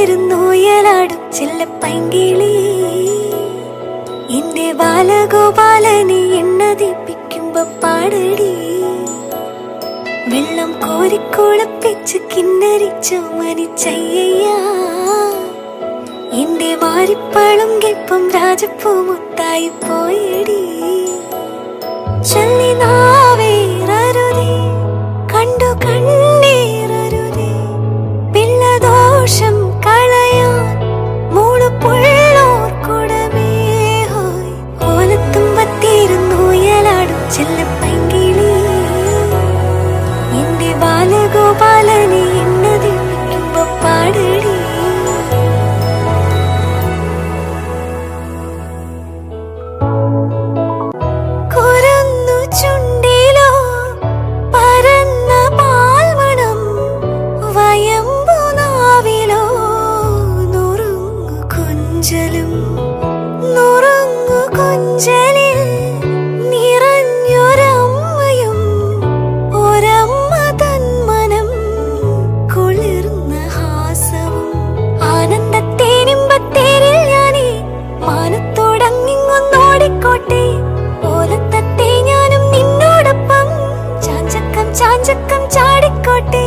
പത്തിരുന്നോയലാടും ചെല്ലപ്പൈങ്കിളി എന്റെ ബാലഗോപാലനെ എണ്ണതിപ്പിക്കുമ്പോ പാടടി വെള്ളം കോരിക്കുളപ്പിച്ച് കിന്നരിച്ചു മനിച്ചയ്യ എന്റെ മാരിപ്പളുങ്കിപ്പം രാജപ്പൂ മുത്തായി പോയടി ചൊല്ലി നാവേറരുതേ കണ്ടു കണ്ണീറരുതേ പിള്ളദോഷം കളയാൻ മൂളുപുള്ളോർ കുടമേ ഹോയ് ഓലത്തുമ്പത്തിരുന്നോയലാടും ചെല്ലപ്പൈങ്കിളി എന്റെ ബാലഗോപാലനെ എണ്ണതിപ്പിക്കുമ്പോ പാടടി കൊഞ്ചലിൽ നിറഞ്ഞൊരമ്മയും ഒരമ്മ തൻ മനം കുളിർന്ന ഹാസവും ആനന്ദത്തേനിമ്പത്തേരിൽ ഞാനേ മാനത്തോടങ്ങിങ്ങൊന്നോടിക്കോട്ടെ ഓലത്തത്തെ ഞാനും നിന്നോടൊപ്പം ചാഞ്ചക്കം ചാഞ്ചക്കം ചാടിക്കോട്ടെ